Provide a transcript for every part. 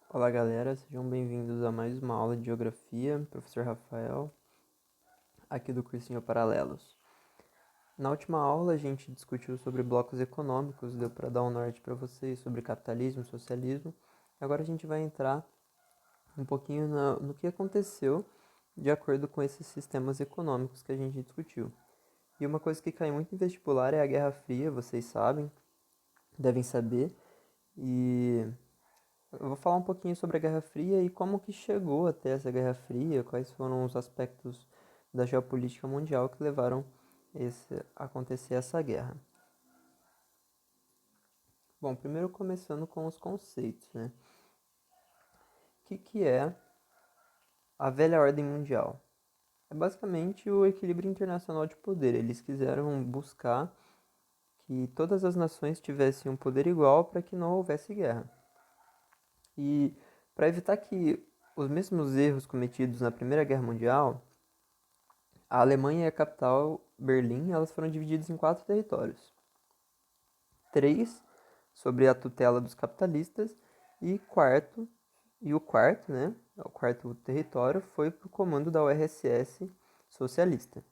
Olá galera, sejam bem-vindos a mais uma aula de Geografia, professor Rafael, aqui do cursinho Paralelos. Na última aula a gente discutiu sobre blocos econômicos, deu para dar um norte para vocês sobre capitalismo, socialismo. Agora a gente vai entrar um pouquinho no que aconteceu de acordo com esses sistemas econômicos que a gente discutiu. E uma coisa que cai muito em vestibular é a Guerra Fria, vocês sabem, devem saber, e eu vou falar um pouquinho sobre a Guerra Fria e como que chegou até essa Guerra Fria, quais foram os aspectos da geopolítica mundial que levaram a acontecer essa guerra. Bom, primeiro começando com os conceitos, né? O que é a velha ordem mundial? É basicamente o equilíbrio internacional de poder. Eles quiseram buscar que todas as nações tivessem um poder igual para que não houvesse guerra. E para evitar que os mesmos erros cometidos na Primeira Guerra Mundial, a Alemanha e a capital, Berlim, elas foram divididas em 4 territórios. 3 sobre a tutela dos capitalistas e o quarto, né, o quarto território foi para o comando da URSS socialista.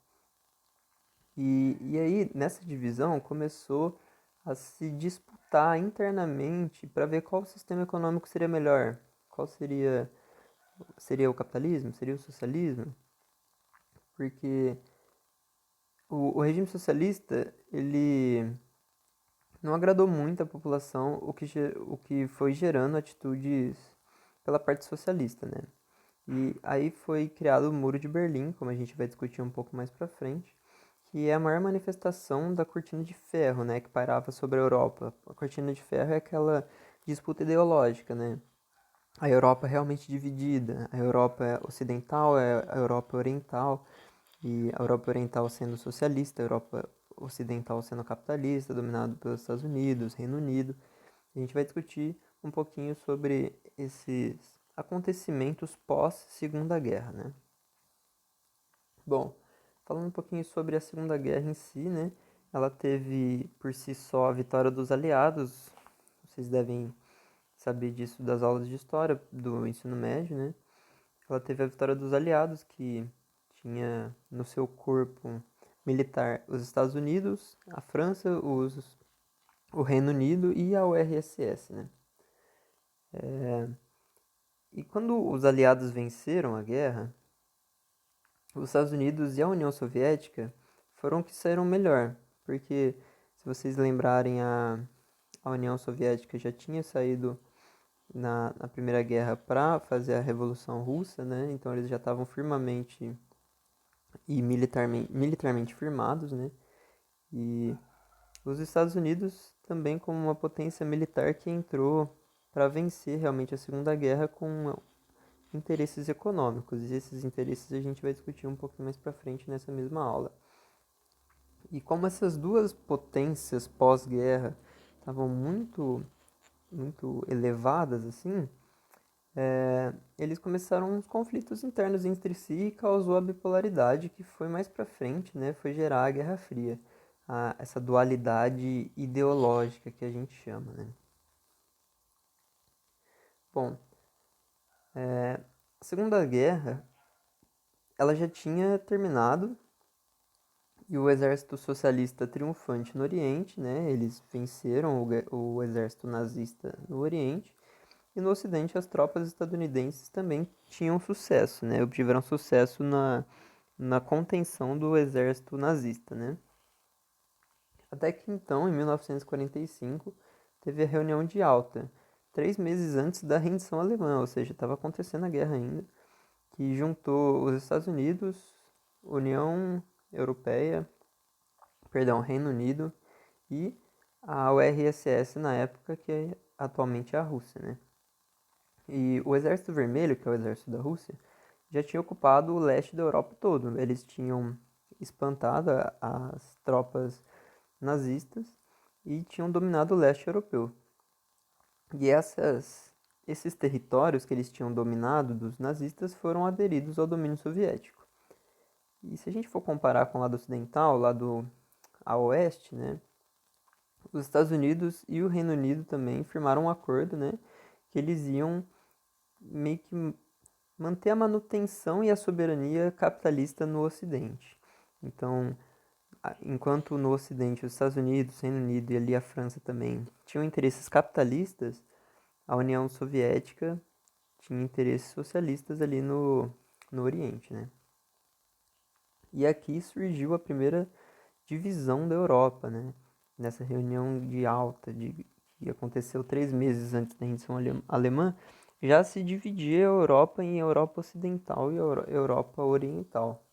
E aí, nessa divisão, começou a se disputar internamente para ver qual sistema econômico seria melhor. Qual seria o capitalismo? Seria o socialismo? Porque o regime socialista, ele não agradou muito a população, o que foi gerando atitudes pela parte socialista, né? E aí foi criado o Muro de Berlim, como a gente vai discutir um pouco mais pra frente, que é a maior manifestação da cortina de ferro, né, que pairava sobre a Europa. A cortina de ferro é aquela disputa ideológica, né? A Europa é realmente dividida, a Europa ocidental é a Europa oriental, e a Europa Oriental sendo socialista, a Europa Ocidental sendo capitalista, dominado pelos Estados Unidos, Reino Unido. A gente vai discutir um pouquinho sobre esses acontecimentos pós-Segunda Guerra, né? Bom, falando um pouquinho sobre a Segunda Guerra em si, né? Ela teve por si só a vitória dos aliados. Vocês devem saber disso das aulas de história do ensino médio, né? Ela teve a vitória dos aliados, que tinha no seu corpo militar os Estados Unidos, a França, o Reino Unido e a URSS, né? E quando os aliados venceram a guerra, os Estados Unidos e a União Soviética foram que saíram melhor, porque se vocês lembrarem, a União Soviética já tinha saído na Primeira Guerra para fazer a Revolução Russa, né? Então eles já estavam firmamente e militarmente firmados, né? E os Estados Unidos também como uma potência militar que entrou para vencer realmente a Segunda Guerra com interesses econômicos. E esses interesses a gente vai discutir um pouquinho mais para frente nessa mesma aula. E como essas duas potências pós-guerra estavam muito elevadas assim, eles começaram uns conflitos internos entre si e causou a bipolaridade que foi mais para frente, né, foi gerar a Guerra Fria, essa dualidade ideológica que a gente chama, né. Bom, a Segunda Guerra ela já tinha terminado e o exército socialista triunfante no Oriente, né, eles venceram o exército nazista no Oriente. E no Ocidente, as tropas estadunidenses também tinham sucesso, né? Obtiveram sucesso na contenção do exército nazista, né? Até que então, em 1945, teve a reunião de Alta, 3 meses antes da rendição alemã, ou seja, estava acontecendo a guerra ainda, que juntou os Estados Unidos, União Europeia, perdão, Reino Unido e a URSS na época, que atualmente é a Rússia, né? E o Exército Vermelho, que é o exército da Rússia, já tinha ocupado o leste da Europa todo. Eles tinham espantado as tropas nazistas e tinham dominado o leste europeu. E esses territórios que eles tinham dominado dos nazistas foram aderidos ao domínio soviético. E se a gente for comparar com o lado ocidental, o lado a oeste, né, os Estados Unidos e o Reino Unido também firmaram um acordo, né, que eles iam meio que manter a manutenção e a soberania capitalista no Ocidente. Então, enquanto no Ocidente os Estados Unidos, Reino Unido e ali a França também tinham interesses capitalistas, a União Soviética tinha interesses socialistas ali no Oriente, né? E aqui surgiu a primeira divisão da Europa, né? Nessa reunião de alta, que aconteceu 3 meses antes da rendição alemã, já se dividia a Europa em Europa Ocidental e Europa Oriental.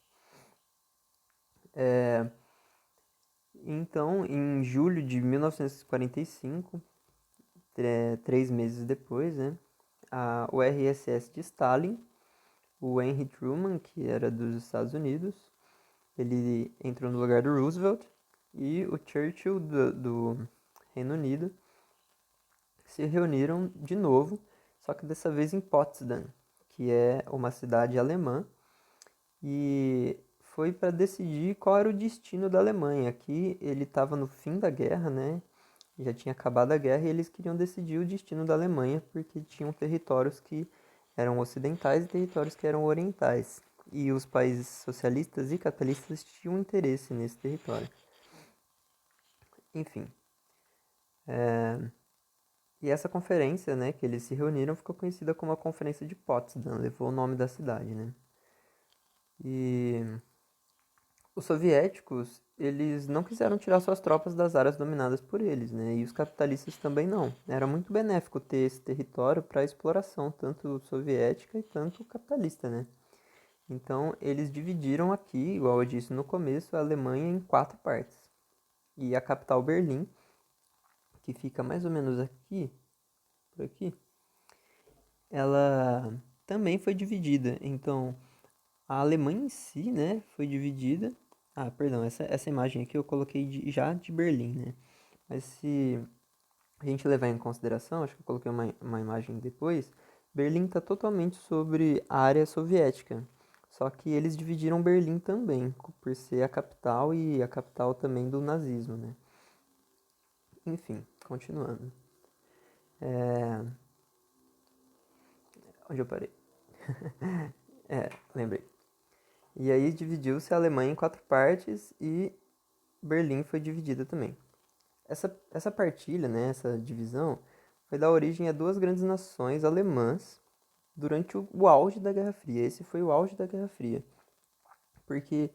Então, em julho de 1945, 3 meses depois, né, o RSS de Stalin, o Henry Truman, que era dos Estados Unidos, ele entrou no lugar do Roosevelt, e o Churchill do Reino Unido se reuniram de novo, só que dessa vez em Potsdam, que é uma cidade alemã, e foi para decidir qual era o destino da Alemanha. Aqui ele estava no fim da guerra, né? Já tinha acabado a guerra e eles queriam decidir o destino da Alemanha porque tinham territórios que eram ocidentais e territórios que eram orientais. E os países socialistas e capitalistas tinham interesse nesse território. Enfim. E essa conferência, né, que eles se reuniram, ficou conhecida como a Conferência de Potsdam, levou o nome da cidade, né? E os soviéticos, eles não quiseram tirar suas tropas das áreas dominadas por eles, né? E os capitalistas também não. Era muito benéfico ter esse território para exploração, tanto soviética e tanto capitalista, né? Então, eles dividiram aqui, igual eu disse no começo, a Alemanha em 4 partes. E a capital Berlim, que fica mais ou menos aqui, por aqui, ela também foi dividida. Então, a Alemanha em si, né, foi dividida. Ah, perdão, essa imagem aqui eu coloquei já de Berlim, né? Mas se a gente levar em consideração, acho que eu coloquei uma imagem depois, Berlim está totalmente sobre a área soviética. Só que eles dividiram Berlim também, por ser a capital e a capital também do nazismo, né? Enfim, continuando. Onde eu parei? Lembrei. E aí dividiu-se a Alemanha em 4 partes e Berlim foi dividida também. Essa partilha, né, essa divisão, foi dar origem a 2 grandes nações alemãs durante o auge da Guerra Fria. Esse foi o auge da Guerra Fria. Porque,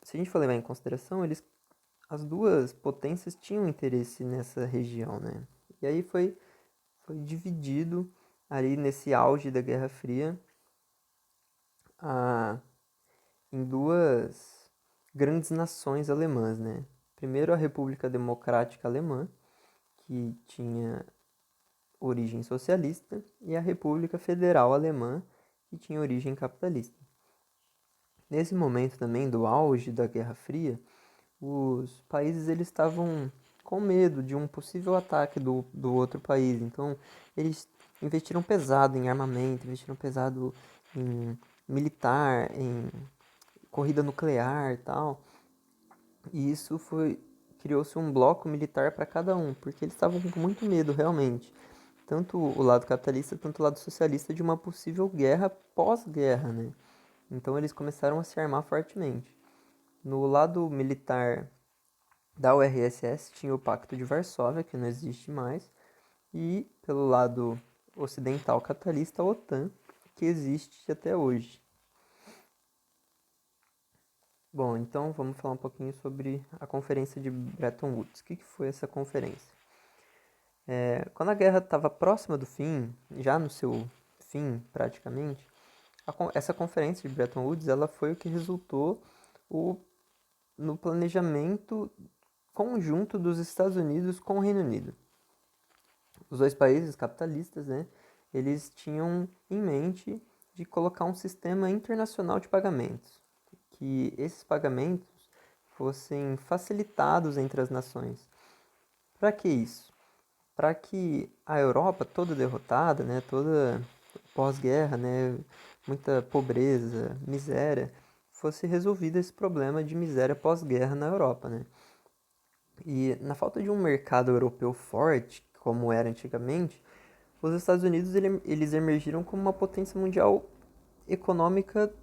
se a gente for levar em consideração, as duas potências tinham interesse nessa região, né? E aí foi dividido ali nesse auge da Guerra Fria a, em 2 grandes nações alemãs, né? Primeiro a República Democrática Alemã, que tinha origem socialista, e a República Federal Alemã, que tinha origem capitalista. Nesse momento também do auge da Guerra Fria, os países eles estavam com medo de um possível ataque do outro país. Então, eles investiram pesado em armamento, investiram pesado em militar, em corrida nuclear e tal. E isso criou-se um bloco militar para cada um, porque eles estavam com muito medo realmente. Tanto o lado capitalista, tanto o lado socialista de uma possível guerra pós-guerra, né? Então eles começaram a se armar fortemente. No lado militar da URSS tinha o Pacto de Varsóvia, que não existe mais, e pelo lado ocidental capitalista, a OTAN, que existe até hoje. Bom, então vamos falar um pouquinho sobre a Conferência de Bretton Woods. O que foi essa conferência? Quando a guerra estava próxima do fim, já no seu fim praticamente, essa conferência de Bretton Woods ela foi o que resultou no planejamento conjunto dos Estados Unidos com o Reino Unido. Os 2 países capitalistas, né, eles tinham em mente de colocar um sistema internacional de pagamentos, que esses pagamentos fossem facilitados entre as nações. Para que isso? Para que a Europa toda derrotada, né, toda pós-guerra, né, muita pobreza, miséria, fosse resolvido esse problema de miséria pós-guerra na Europa, né? E na falta de um mercado europeu forte, como era antigamente, os Estados Unidos eles emergiram como uma potência mundial econômica,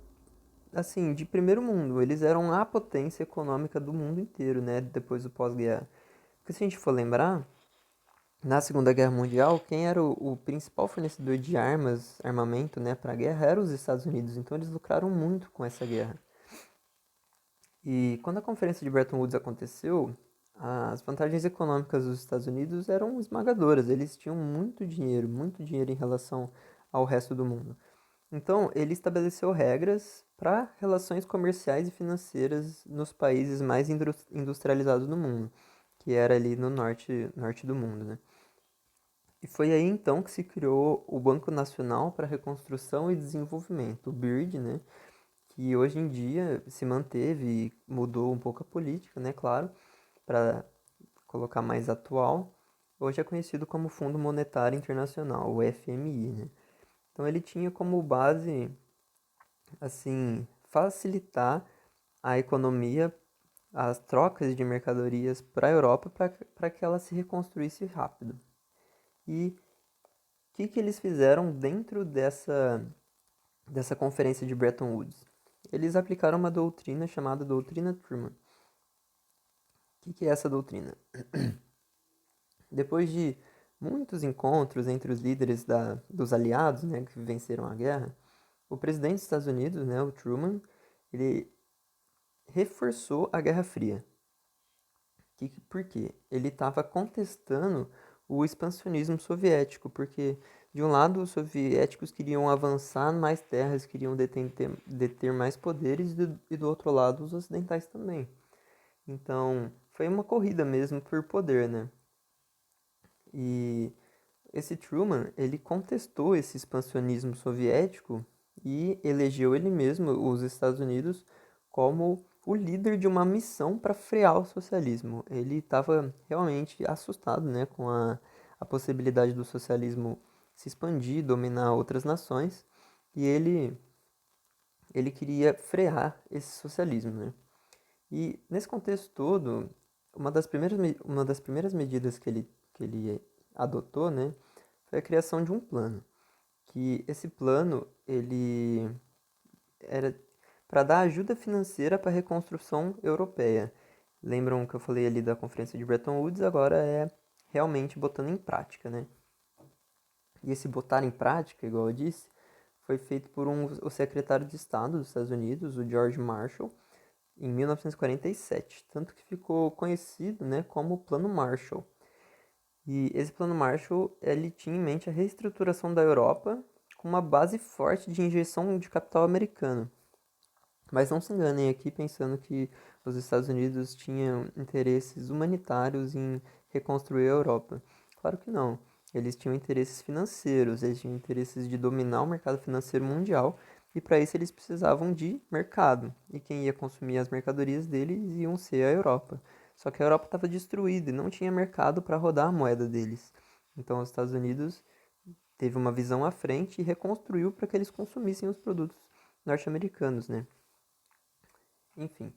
assim, de primeiro mundo. Eles eram a potência econômica do mundo inteiro, né, depois do pós-guerra. Porque se a gente for lembrar, na Segunda Guerra Mundial, quem era o principal fornecedor de armas, armamento, né, para a guerra eram os Estados Unidos. Então eles lucraram muito com essa guerra. E quando a Conferência de Bretton Woods aconteceu, as vantagens econômicas dos Estados Unidos eram esmagadoras. Eles tinham muito dinheiro em relação ao resto do mundo. Então, ele estabeleceu regras para relações comerciais e financeiras nos países mais industrializados do mundo, que era ali no norte do mundo, né? E foi aí então que se criou o Banco Nacional para Reconstrução e Desenvolvimento, o BIRD, né? Que hoje em dia se manteve e mudou um pouco a política, né? Claro, para colocar mais atual. Hoje é conhecido como Fundo Monetário Internacional, o FMI, né? Então ele tinha como base, assim, facilitar a economia, as trocas de mercadorias para a Europa para que ela se reconstruísse rápido. E o que eles fizeram dentro dessa conferência de Bretton Woods? Eles aplicaram uma doutrina chamada Doutrina Truman. O que é essa doutrina? Depois de muitos encontros entre os líderes dos aliados, né, que venceram a guerra, o presidente dos Estados Unidos, né, o Truman, ele reforçou a Guerra Fria. Por quê? Ele estava contestando o expansionismo soviético, porque de um lado os soviéticos queriam avançar mais terras, queriam deter mais poderes, e do outro lado os ocidentais também. Então, foi uma corrida mesmo por poder, né? E esse Truman, ele contestou esse expansionismo soviético e elegeu ele mesmo, os Estados Unidos, como o líder de uma missão para frear o socialismo. Ele estava realmente assustado, né, com a possibilidade do socialismo se expandir, dominar outras nações, e ele queria frear esse socialismo, né? E nesse contexto todo, uma das primeiras medidas que ele adotou, né, foi a criação de um plano. Que esse plano ele era para dar ajuda financeira para a reconstrução europeia. Lembram que eu falei ali da conferência de Bretton Woods? Agora é realmente botando em prática, né? E esse botar em prática, igual eu disse, foi feito por o secretário de Estado dos Estados Unidos, o George Marshall, em 1947, tanto que ficou conhecido, né, como Plano Marshall. E esse Plano Marshall, ele tinha em mente a reestruturação da Europa com uma base forte de injeção de capital americano. Mas não se enganem aqui pensando que os Estados Unidos tinham interesses humanitários em reconstruir a Europa. Claro que não. Eles tinham interesses financeiros, eles tinham interesses de dominar o mercado financeiro mundial e para isso eles precisavam de mercado. E quem ia consumir as mercadorias deles iam ser a Europa. Só que a Europa estava destruída e não tinha mercado para rodar a moeda deles. Então os Estados Unidos teve uma visão à frente e reconstruiu para que eles consumissem os produtos norte-americanos, né? Enfim,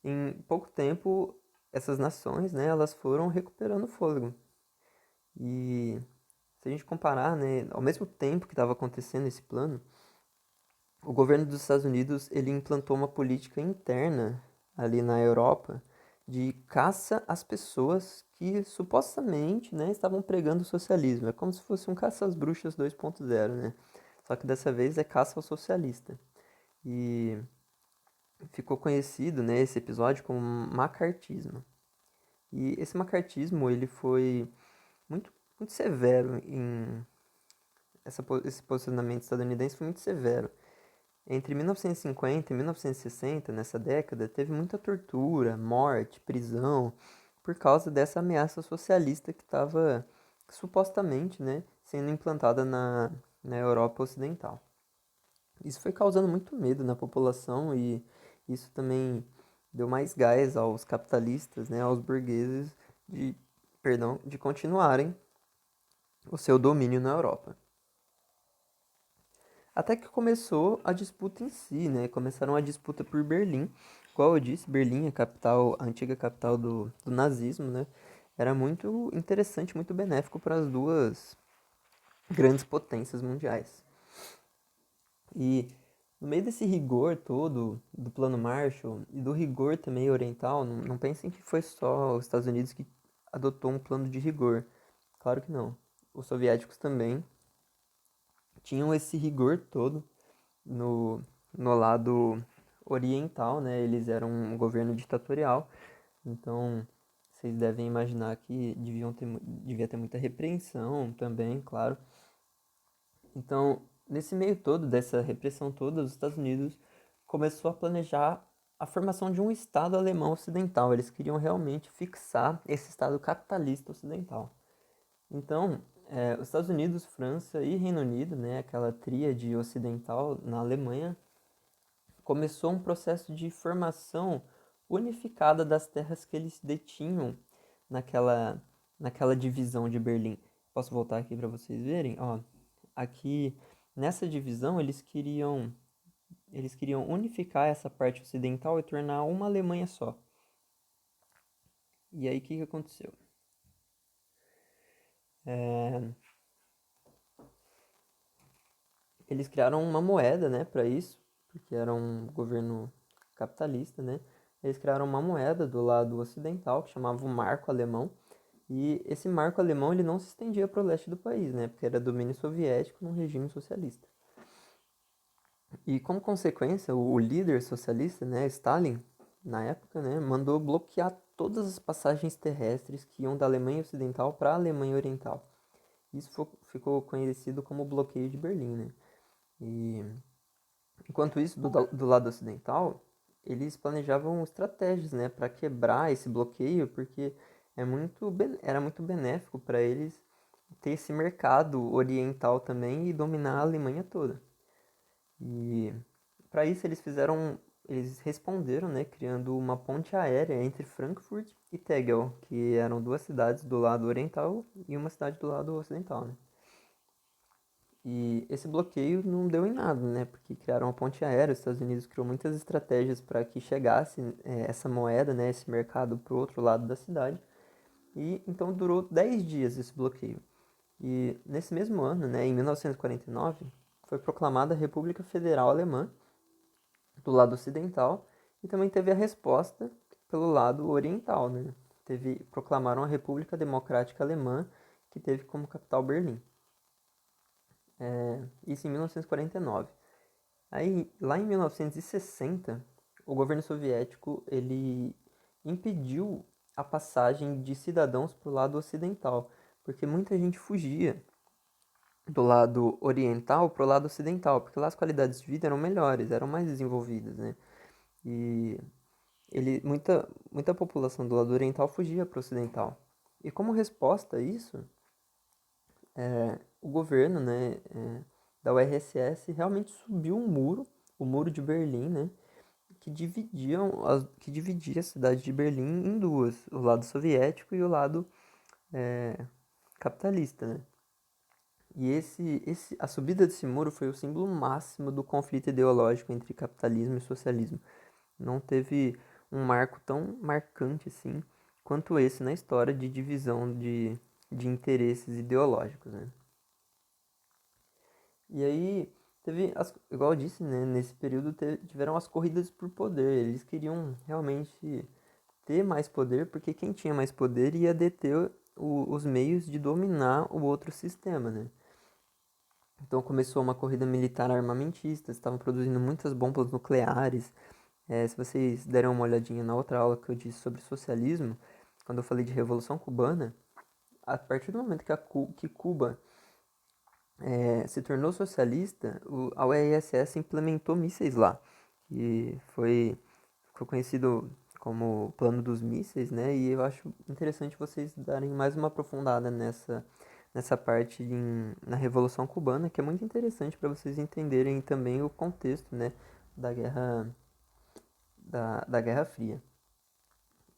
em pouco tempo, essas nações, né, elas foram recuperando fôlego. E se a gente comparar, né, ao mesmo tempo que estava acontecendo esse plano, o governo dos Estados Unidos ele implantou uma política interna ali na Europa de caça às pessoas que supostamente, né, estavam pregando o socialismo. É como se fosse um caça às bruxas 2.0, né? Só que dessa vez é caça ao socialista. E ficou conhecido, né, esse episódio como macartismo. E esse macartismo ele foi muito severo esse posicionamento estadunidense foi muito severo. Entre 1950 e 1960, nessa década, teve muita tortura, morte, prisão, por causa dessa ameaça socialista que estava supostamente, né, sendo implantada na Europa Ocidental. Isso foi causando muito medo na população e isso também deu mais gás aos capitalistas, né, aos burgueses de, de continuarem o seu domínio na Europa. Até que começou a disputa em si, né? Começaram a disputa por Berlim. Como eu disse, Berlim, a antiga capital do nazismo, né? Era muito interessante, muito benéfico para as duas grandes potências mundiais. E no meio desse rigor todo do Plano Marshall e do rigor também oriental, não pensem que foi só os Estados Unidos que adotou um plano de rigor. Claro que não. Os soviéticos também tinham esse rigor todo no, no lado oriental, né? Eles eram um governo ditatorial, então vocês devem imaginar que devia ter muita repreensão também, claro. Então, nesse meio todo, dessa repressão toda, os Estados Unidos começou a planejar a formação de um Estado alemão ocidental. Eles queriam realmente fixar esse Estado capitalista ocidental. Então, os Estados Unidos, França e Reino Unido, né, aquela tríade ocidental na Alemanha, começou um processo de formação unificada das terras que eles detinham naquela, naquela divisão de Berlim. Posso voltar aqui para vocês verem? Ó, aqui nessa divisão eles queriam unificar essa parte ocidental e tornar uma Alemanha só. E aí o que aconteceu? Eles criaram uma moeda, né, para isso, porque era um governo capitalista, né? Eles criaram uma moeda do lado ocidental que chamava o marco alemão. E esse marco alemão ele não se estendia para o leste do país, né? Porque era domínio soviético num regime socialista. E como consequência, o líder socialista, né, Stalin, na época, né, mandou bloquear todas as passagens terrestres que iam da Alemanha Ocidental para a Alemanha Oriental. Isso ficou conhecido como o bloqueio de Berlim, né? E enquanto isso, do lado ocidental, eles planejavam estratégias, né, para quebrar esse bloqueio, porque era muito benéfico para eles ter esse mercado oriental também e dominar a Alemanha toda. E para isso eles responderam, né, criando uma ponte aérea entre Frankfurt e Tegel, que eram duas cidades do lado oriental e uma cidade do lado ocidental, né? E esse bloqueio não deu em nada, né? Porque criaram uma ponte aérea, os Estados Unidos criou muitas estratégias para que chegasse essa moeda, né, esse mercado para o outro lado da cidade. E então durou 10 dias esse bloqueio. E nesse mesmo ano, né, em 1949, foi proclamada a República Federal Alemã do lado ocidental e também teve a resposta pelo lado oriental, né? Proclamaram a República Democrática Alemã, que teve como capital Berlim. Isso em 1949. Aí, lá em 1960, o governo soviético ele impediu a passagem de cidadãos para o lado ocidental, porque muita gente fugia do lado oriental para o lado ocidental, porque lá as qualidades de vida eram melhores, eram mais desenvolvidas, né? E muita população do lado oriental fugia para o ocidental. E como resposta a isso, o governo, né, da URSS realmente subiu um muro, o muro de Berlim, né, que dividia a cidade de Berlim em duas, o lado soviético e o lado capitalista, né. E a subida desse muro foi o símbolo máximo do conflito ideológico entre capitalismo e socialismo. Não teve um marco tão marcante assim quanto esse na história de divisão de interesses ideológicos, né? E aí, igual eu disse, né, nesse período tiveram as corridas por poder. Eles queriam realmente ter mais poder, porque quem tinha mais poder ia deter os meios de dominar o outro sistema, né? Então começou uma corrida militar armamentista, estavam produzindo muitas bombas nucleares. Se vocês deram uma olhadinha na outra aula que eu disse sobre socialismo, quando eu falei de Revolução Cubana, a partir do momento que Cuba se tornou socialista, a URSS implementou mísseis lá, que ficou conhecido como Plano dos Mísseis, né? E eu acho interessante vocês darem mais uma aprofundada nessa parte na Revolução Cubana, que é muito interessante para vocês entenderem também o contexto, né, da da Guerra Fria.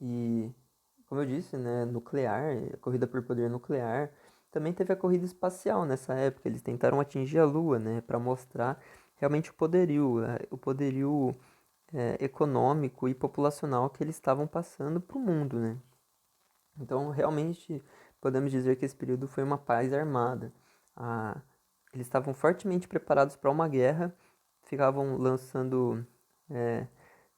E, como eu disse, né, nuclear, a corrida por poder nuclear, também teve a corrida espacial nessa época. Eles tentaram atingir a Lua, né, para mostrar realmente o poderio econômico e populacional que eles estavam passando para o mundo, né. Então, realmente, podemos dizer que esse período foi uma paz armada. Eles estavam fortemente preparados para uma guerra, ficavam lançando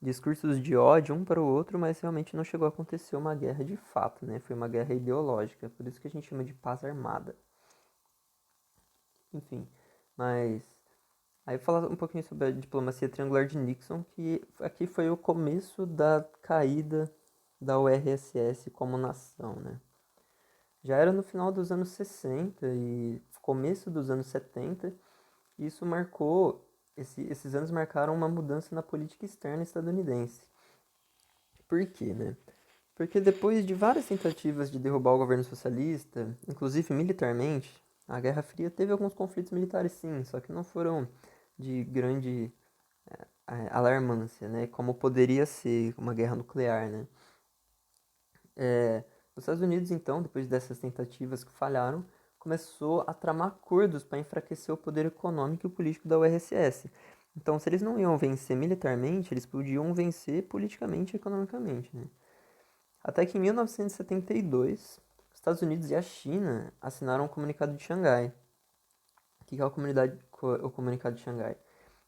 discursos de ódio um para o outro, mas realmente não chegou a acontecer uma guerra de fato, né? Foi uma guerra ideológica, por isso que a gente chama de paz armada. Enfim, mas aí falar um pouquinho sobre a diplomacia triangular de Nixon, que aqui foi o começo da caída da URSS como nação, né? Já era no final dos anos 60 e começo dos anos 70, e isso marcou, esses anos marcaram uma mudança na política externa estadunidense. Por quê, né? Porque depois de várias tentativas de derrubar o governo socialista, inclusive militarmente, a Guerra Fria teve alguns conflitos militares sim, só que não foram de grande alarmância, né? Como poderia ser uma guerra nuclear, né? Os Estados Unidos, então, depois dessas tentativas que falharam, começou a tramar acordos para enfraquecer o poder econômico e político da URSS. Então, se eles não iam vencer militarmente, eles podiam vencer politicamente e economicamente, né? Até que em 1972, os Estados Unidos e a China assinaram o Comunicado de Xangai. O que é o Comunicado de Xangai?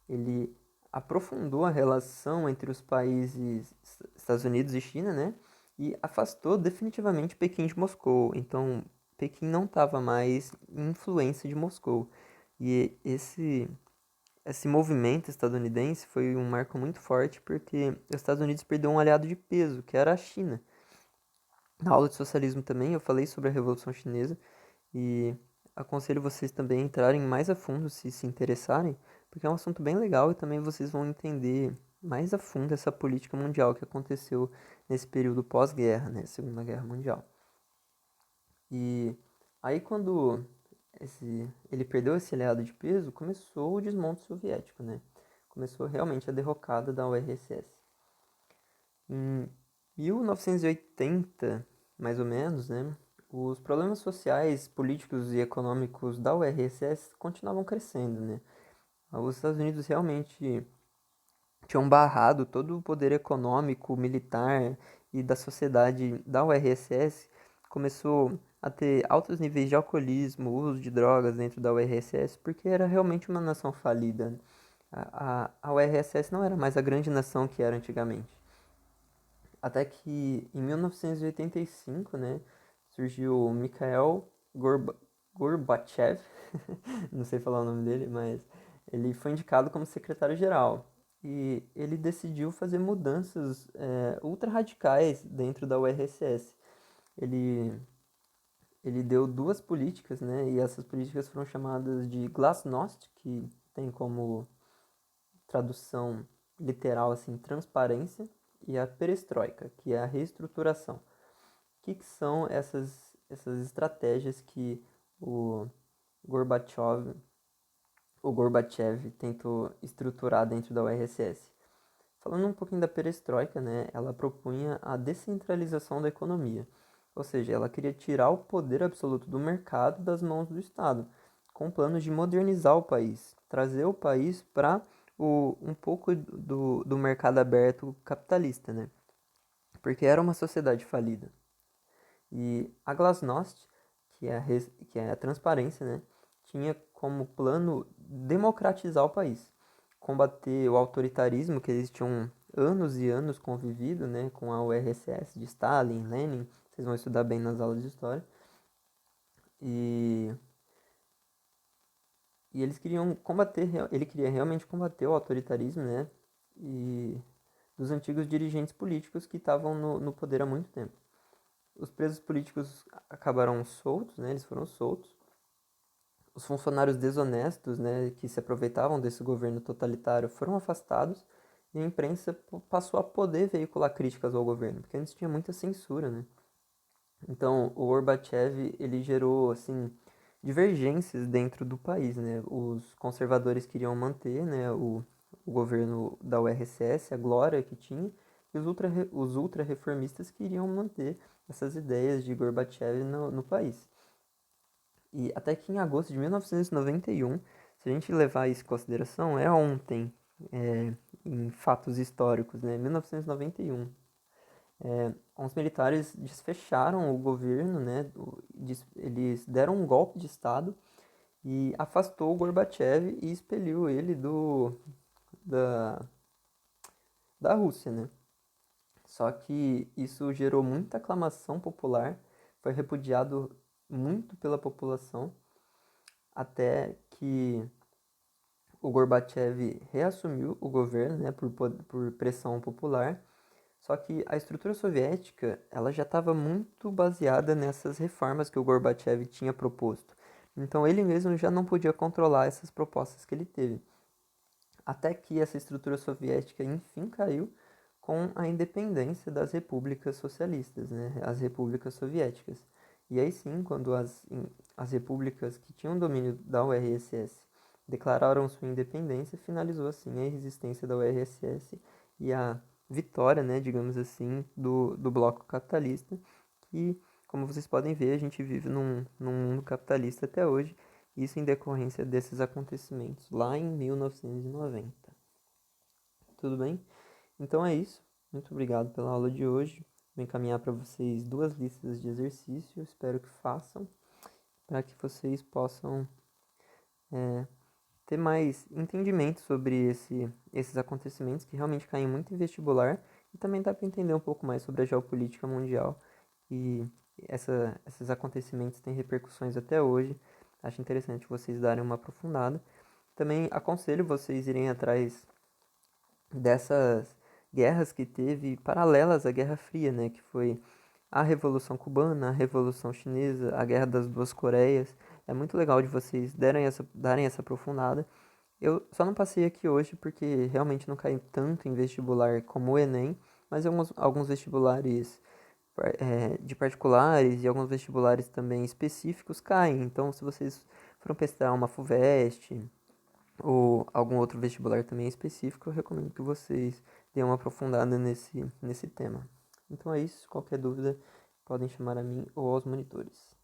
Ele aprofundou a relação entre os países Estados Unidos e China, né? E afastou definitivamente Pequim de Moscou. Então, Pequim não estava mais em influência de Moscou. E esse movimento estadunidense foi um marco muito forte porque os Estados Unidos perdeu um aliado de peso, que era a China. Na aula de socialismo também eu falei sobre a Revolução Chinesa e aconselho vocês também a entrarem mais a fundo se interessarem, porque é um assunto bem legal e também vocês vão entender mais a fundo essa política mundial que aconteceu nesse período pós-guerra, né, Segunda Guerra Mundial. E aí quando ele perdeu esse aliado de peso, começou o desmonte soviético, né? Começou realmente a derrocada da URSS. Em 1980, mais ou menos, né, os problemas sociais, políticos e econômicos da URSS continuavam crescendo, né? Os Estados Unidos realmente tinham barrado todo o poder econômico, militar e da sociedade da URSS. Começou a ter altos níveis de alcoolismo, uso de drogas dentro da URSS, porque era realmente uma nação falida. A URSS não era mais a grande nação que era antigamente. Até que em 1985, né, surgiu Mikhail Gorbachev, não sei falar o nome dele, mas ele foi indicado como secretário-geral. E ele decidiu fazer mudanças ultra radicais dentro da URSS. Ele, ele deu duas políticas, né, e essas políticas foram chamadas de Glasnost, que tem como tradução literal assim, transparência, e a perestroika, que é a reestruturação. O que são essas estratégias que o Gorbachev, o Gorbachev tentou estruturar dentro da URSS? Falando um pouquinho da perestroika, né, ela propunha a descentralização da economia, ou seja, ela queria tirar o poder absoluto do mercado das mãos do Estado, com planos de modernizar o país, trazer o país para um pouco do mercado aberto capitalista, né? Porque era uma sociedade falida. E a Glasnost, que é a transparência, né, tinha como plano democratizar o país, combater o autoritarismo que eles tinham anos e anos convivido, né, com a URSS de Stalin, Lenin, vocês vão estudar bem nas aulas de história. E, e eles queriam combater, ele queria realmente combater o autoritarismo, né, e dos antigos dirigentes políticos que estavam no poder há muito tempo. Os presos políticos acabaram soltos, né? Eles foram soltos. Os funcionários desonestos, né, que se aproveitavam desse governo totalitário, foram afastados e a imprensa passou a poder veicular críticas ao governo, porque antes tinha muita censura, né? Então, o Gorbachev, ele gerou, assim, divergências dentro do país, né? Os conservadores queriam manter, né, o governo da URSS, a glória que tinha, e os ultra-reformistas queriam manter essas ideias de Gorbachev no país. E até que em agosto de 1991, se a gente levar isso em consideração, é ontem, em fatos históricos, né? 1991. Os militares desfecharam o governo, né? Eles deram um golpe de Estado e afastou o Gorbachev e expeliu ele da, da Rússia, né? Só que isso gerou muita aclamação popular, foi repudiado muito pela população, até que o Gorbachev reassumiu o governo, né, por pressão popular. Só que a estrutura soviética, ela já estava muito baseada nessas reformas que o Gorbachev tinha proposto. Então ele mesmo já não podia controlar essas propostas que ele teve. Até que essa estrutura soviética enfim caiu com a independência das repúblicas socialistas, né, as repúblicas soviéticas. E aí sim, quando as repúblicas que tinham domínio da URSS declararam sua independência, finalizou assim a resistência da URSS e a vitória, né, digamos assim, do bloco capitalista, que, como vocês podem ver, a gente vive num mundo capitalista até hoje, isso em decorrência desses acontecimentos lá em 1990. Tudo bem? Então é isso. Muito obrigado pela aula de hoje. Vou encaminhar para vocês 2 listas de exercício. Espero que façam para que vocês possam ter mais entendimento sobre esses acontecimentos que realmente caem muito em vestibular e também dá para entender um pouco mais sobre a geopolítica mundial e esses acontecimentos têm repercussões até hoje. Acho interessante vocês darem uma aprofundada. Também aconselho vocês irem atrás dessas guerras que teve paralelas à Guerra Fria, né, que foi a Revolução Cubana, a Revolução Chinesa, a Guerra das Duas Coreias. É muito legal de vocês darem essa aprofundada. Eu só não passei aqui hoje porque realmente não caí tanto em vestibular como o Enem, mas alguns vestibulares de particulares e alguns vestibulares também específicos caem. Então, se vocês foram prestar uma FUVEST ou algum outro vestibular também específico, eu recomendo que vocês deem uma aprofundada nesse tema. Então é isso. Qualquer dúvida, podem chamar a mim ou aos monitores.